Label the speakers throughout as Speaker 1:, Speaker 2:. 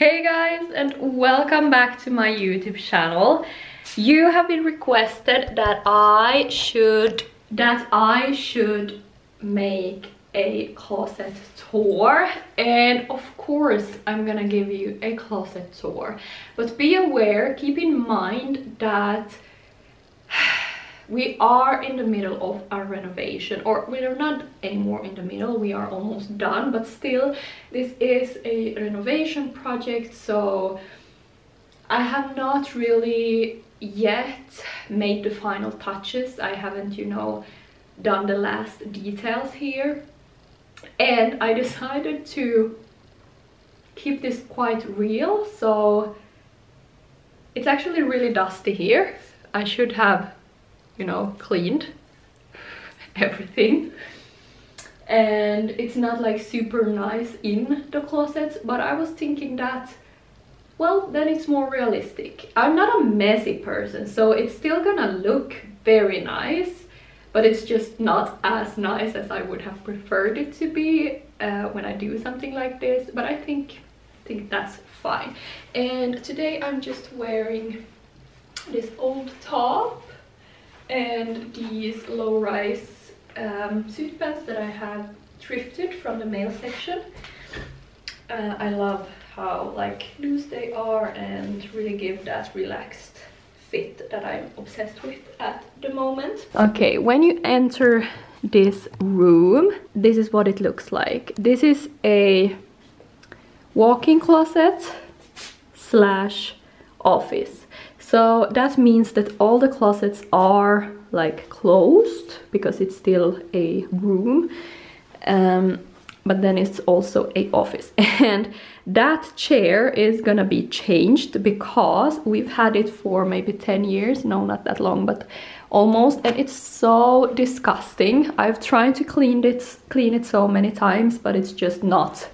Speaker 1: Hey guys, and welcome back to my YouTube channel. You have been requested that I should make a closet tour, and of course I'm gonna give you a closet tour. But be aware, keep in mind that we are in the middle of a renovation, or we are not anymore in the middle, we are almost done, but still this is a renovation project, so I have not really yet made the final touches. I haven't, you know, done the last details here, and I decided to keep this quite real. So it's actually really dusty here. I should have, you know, cleaned everything, and it's not like super nice in the closets, but I was thinking that, well, then it's more realistic. I'm not a messy person, so it's still gonna look very nice, but it's just not as nice as I would have preferred it to be when I do something like this, but I think that's fine. And today I'm just wearing this old top and these low-rise suit pants that I have thrifted from the male section. I love how like loose they are and really give that relaxed fit that I'm obsessed with at the moment. Okay, when you enter this room, this is what it looks like. This is a walk-in closet slash office. So that means that all the closets are like closed because it's still a room, but then it's also a office. And that chair is gonna be changed because we've had it for maybe 10 years, no, not that long, but almost, and it's so disgusting. I've tried to clean it so many times, but it's just not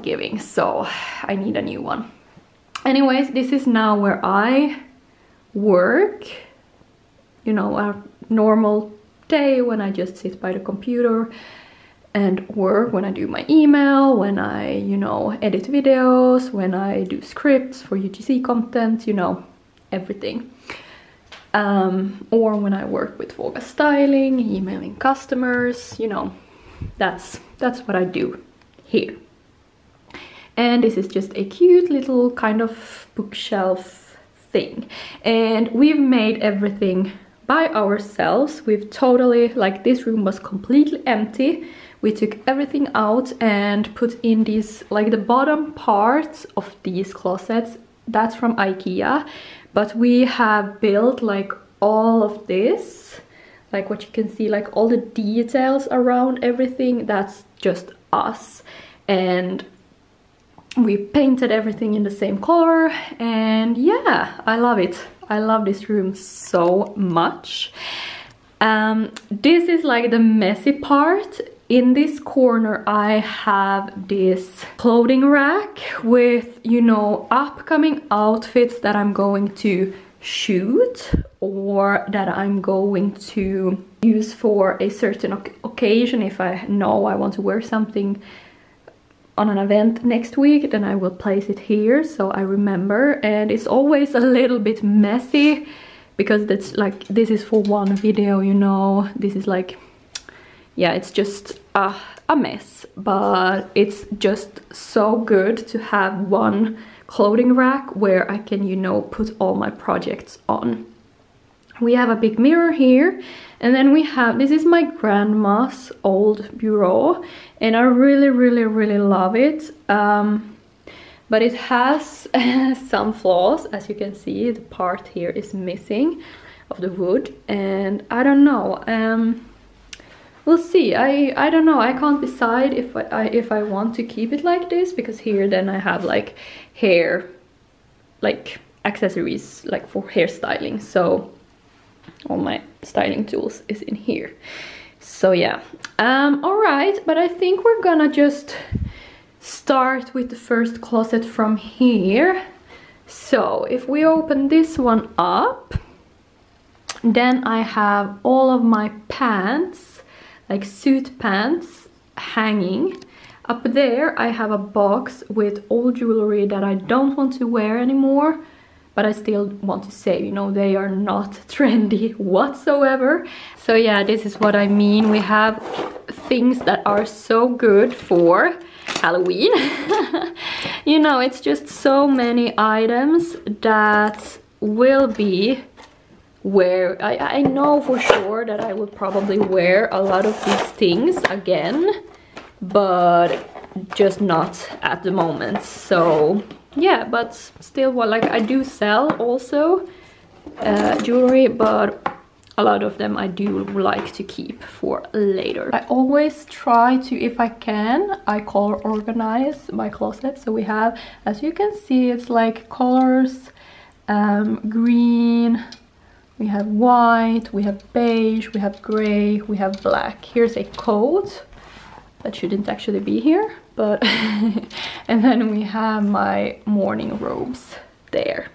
Speaker 1: giving, so I need a new one. Anyways, this is now where I work, you know, a normal day when I just sit by the computer and work, when I do my email, when I, you know, edit videos, when I do scripts for UGC content, you know, everything. Or when I work with Voga styling, emailing customers, you know, that's what I do here. And this is just a cute little kind of bookshelf thing. And we've made everything by ourselves. We've totally, like, this room was completely empty. We took everything out and put in these, like the bottom parts of these closets, that's from IKEA. But we have built like all of this, like what you can see, like all the details around everything, that's just us. And we painted everything in the same color, and yeah, I love it. I love this room so much. This is like the messy part. In this corner I have this clothing rack with, you know, upcoming outfits that I'm going to shoot or that I'm going to use for a certain occasion. If I know I want to wear something on an event next week, then I will place it here so I remember. And it's always a little bit messy because that's like, this is for one video, you know, this is like, yeah, it's just a mess, but it's just so good to have one clothing rack where I can, you know, put all my projects on. We have a big mirror here, and then we have, this is my grandma's old bureau, and I really love it, but it has some flaws. As you can see, the part here is missing of the wood, and I don't know, we'll see. I don't know, I can't decide if I want to keep it like this, because here then I have like hair, like accessories like for hairstyling, so all my styling tools is in here. So yeah, all right, but I think we're gonna just start with the first closet from here. So if we open this one up, then I have all of my pants, like suit pants, hanging. Up there I have a box with all jewelry that I don't want to wear anymore, but I still want to say, you know, they are not trendy whatsoever. So yeah, this is what I mean. We have things that are so good for Halloween. You know, it's just so many items that will be where I know for sure that I will probably wear a lot of these things again, but just not at the moment. So yeah, but still, well, like I do sell also jewelry, but a lot of them I do like to keep for later. I always try to, if I can, I color organize my closet. So we have, as you can see, it's like colors, green, we have white, we have beige, we have gray, we have black. Here's a coat that shouldn't actually be here, but and then we have my morning robes there.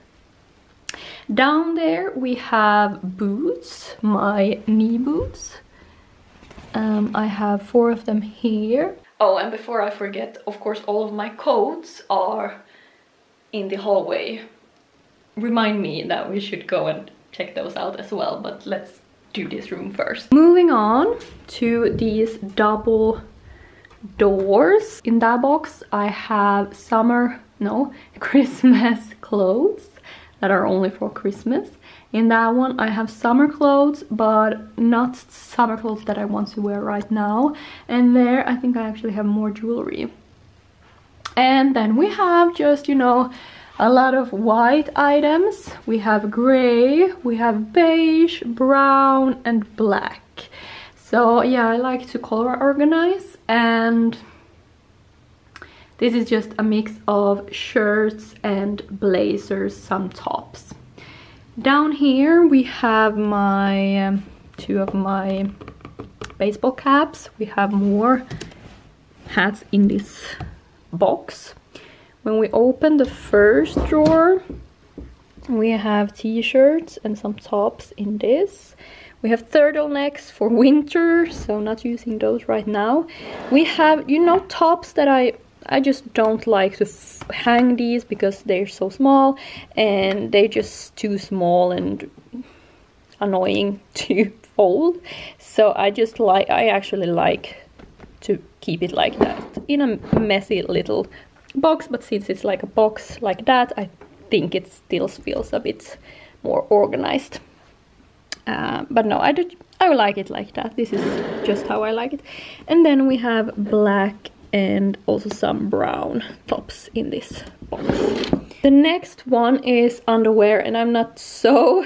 Speaker 1: Down there we have boots, my knee boots. I have 4 of them here. Oh, and before I forget, of course, all of my coats are in the hallway. Remind me that we should go and check those out as well, but let's do this room first. Moving on to these double doors. In that box I have Christmas clothes that are only for Christmas. In that one I have summer clothes, but not summer clothes that I want to wear right now. And there I think I actually have more jewelry. And then we have just, you know, a lot of white items. We have gray, we have beige, brown and black. So yeah, I like to color organize, and this is just a mix of shirts and blazers, some tops. Down here we have my 2 of my baseball caps. We have more hats in this box. When we open the first drawer, we have t-shirts and some tops in this. We have turtlenecks for winter, so not using those right now. We have, you know, tops that I just don't like to hang these because they're so small and they're just too small and annoying to fold. So I actually like to keep it like that in a messy little box, but since it's like a box like that, I think it still feels a bit more organized. But no, I like it like that. This is just how I like it. And then we have black and also some brown tops in this box. The next one is underwear, and I'm not so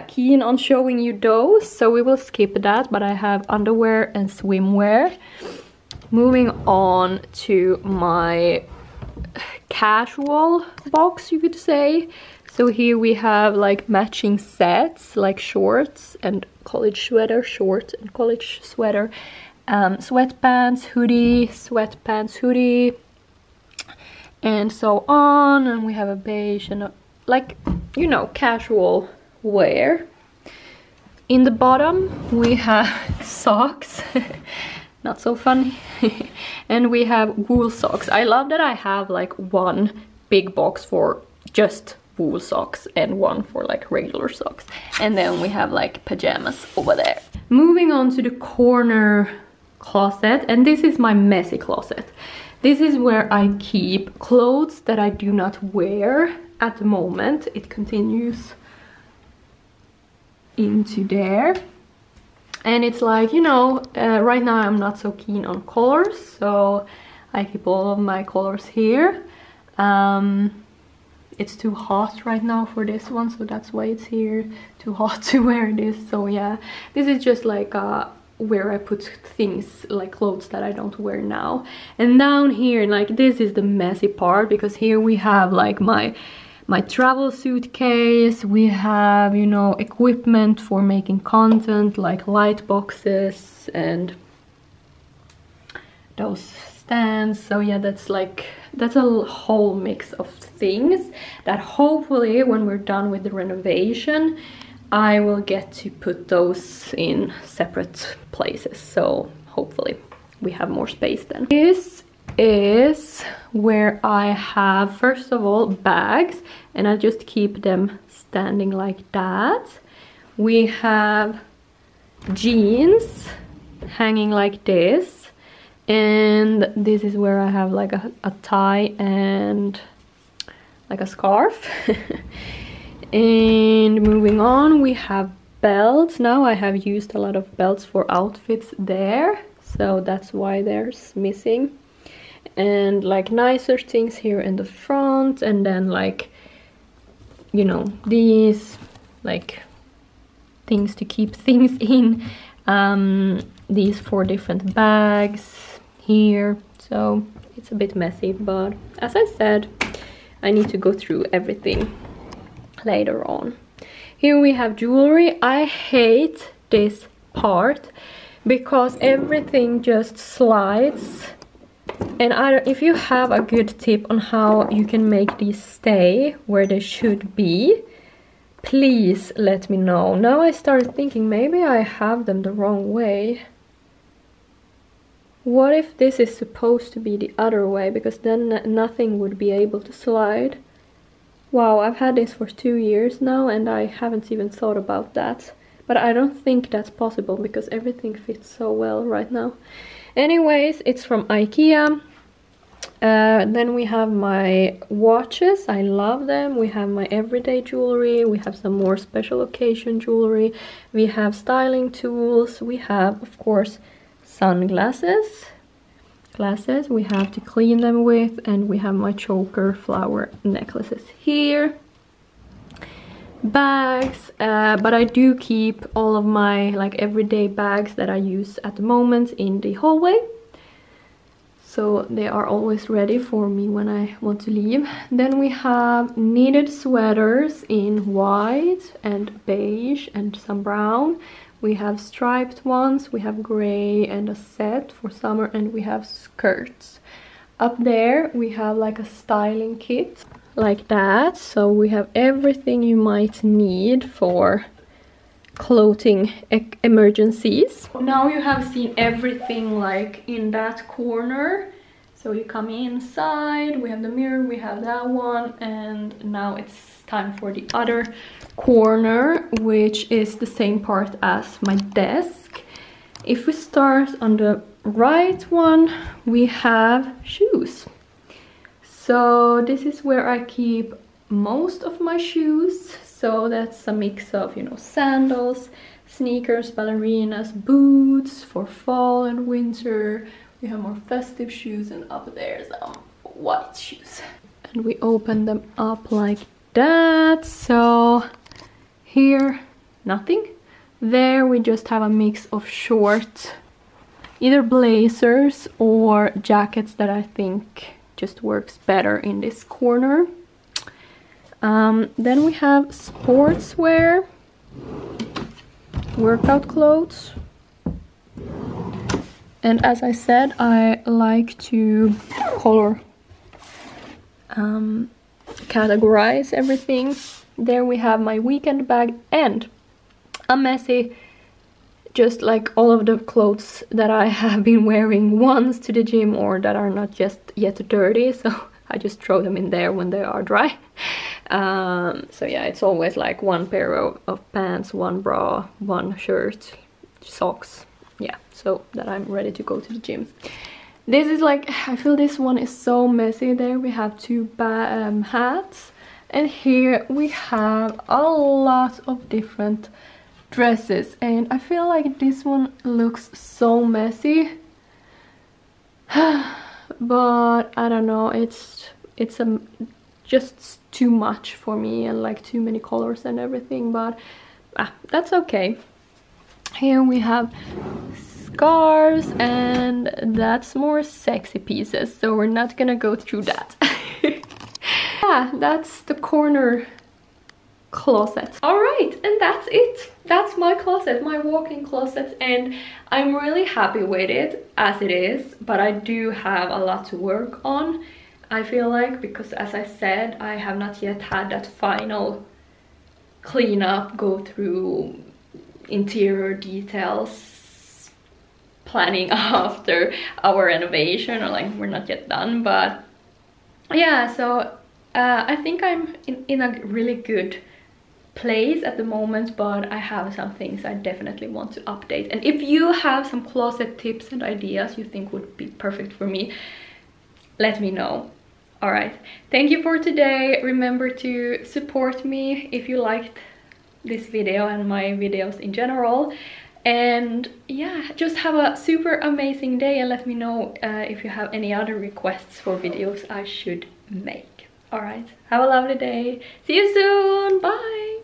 Speaker 1: keen on showing you those, so we will skip that, but I have underwear and swimwear. Moving on to my casual box, you could say. So here we have like matching sets, like shorts and college sweater, shorts and college sweater, sweatpants, hoodie, sweatpants, hoodie, and so on. And we have a beige and a, like, you know, casual wear. In the bottom we have socks. Not so funny. And we have wool socks. I love that I have like one big box for just wool socks and one for like regular socks. And then we have like pajamas over there. Moving on to the corner closet, and this is my messy closet. This is where I keep clothes that I do not wear at the moment. It continues into there. And it's like, you know, right now I'm not so keen on colors, so I keep all of my colors here. It's too hot right now for this one, so that's why it's here. Too hot to wear this, so yeah. This is just like where I put things, like clothes that I don't wear now. And down here, like, this is the messy part, because here we have like my travel suitcase. We have, you know, equipment for making content, like light boxes and those stands. So yeah, that's a whole mix of things that hopefully when we're done with the renovation I will get to put those in separate places. So hopefully we have more space then. This is where I have, first of all, bags, and I just keep them standing like that. We have jeans hanging like this, and this is where I have like a tie and like a scarf. And moving on, we have belts. Now I have used a lot of belts for outfits there, so that's why there's missing. And like nicer things here in the front, and then like, you know, these like things to keep things in. These 4 different bags here, so it's a bit messy, but as I said, I need to go through everything later on. Here we have jewelry. I hate this part because everything just slides, and if you have a good tip on how you can make these stay where they should be, please let me know. Now I started thinking maybe I have them the wrong way. What if this is supposed to be the other way, because then nothing would be able to slide? Wow, I've had this for 2 years now and I haven't even thought about that. But I don't think that's possible because everything fits so well right now. Anyways, it's from IKEA. Then we have my watches. I love them. We have my everyday jewelry. We have some more special occasion jewelry. We have styling tools. We have, of course, sunglasses. Glasses we have to clean them with, and we have my choker flower necklaces here. Bags, but I do keep all of my like everyday bags that I use at the moment in the hallway, so they are always ready for me when I want to leave. Then we have knitted sweaters in white and beige and some brown. We have striped ones, we have grey and a set for summer, and we have skirts. Up there we have like a styling kit like that, so we have everything you might need for clothing emergencies. Now you have seen everything like in that corner. So you come inside, we have the mirror, we have that one, and now it's time for the other corner, which is the same part as my desk. If we start on the right one, we have shoes. So this is where I keep most of my shoes. So that's a mix of, you know, sandals, sneakers, ballerinas, boots for fall and winter. We have more festive shoes, and up there some white shoes. And we open them up like that. So here, nothing. There we just have a mix of short, either blazers or jackets that I think just works better in this corner. Then we have sportswear, workout clothes. And as I said, I like to color categorize everything. There we have my weekend bag and a messy, just like all of the clothes that I have been wearing once to the gym or that are not just yet dirty, so I just throw them in there when they are dry. So yeah, it's always like one pair of pants, one bra, one shirt, socks. Yeah, so that I'm ready to go to the gym. This is like, I feel this one is so messy. There we have 2 hats, and here we have a lot of different dresses, and I feel like this one looks so messy. But I don't know, it's just too much for me, and like too many colors and everything, but that's okay. Here we have scarves, and that's more sexy pieces, so we're not gonna go through that. Yeah, that's the corner closet. All right, and that's it. That's my closet, my walk-in closet, and I'm really happy with it as it is, but I do have a lot to work on, I feel like, because as I said, I have not yet had that final cleanup, go through interior details, planning after our renovation, or like we're not yet done, but yeah, so I think I'm in a really good place at the moment, but I have some things I definitely want to update. And if you have some closet tips and ideas you think would be perfect for me, let me know. All right, thank you for today. Remember to support me if you liked this video and my videos in general. And yeah, just have a super amazing day, and let me know if you have any other requests for videos I should make. All right, have a lovely day. See you soon. Bye.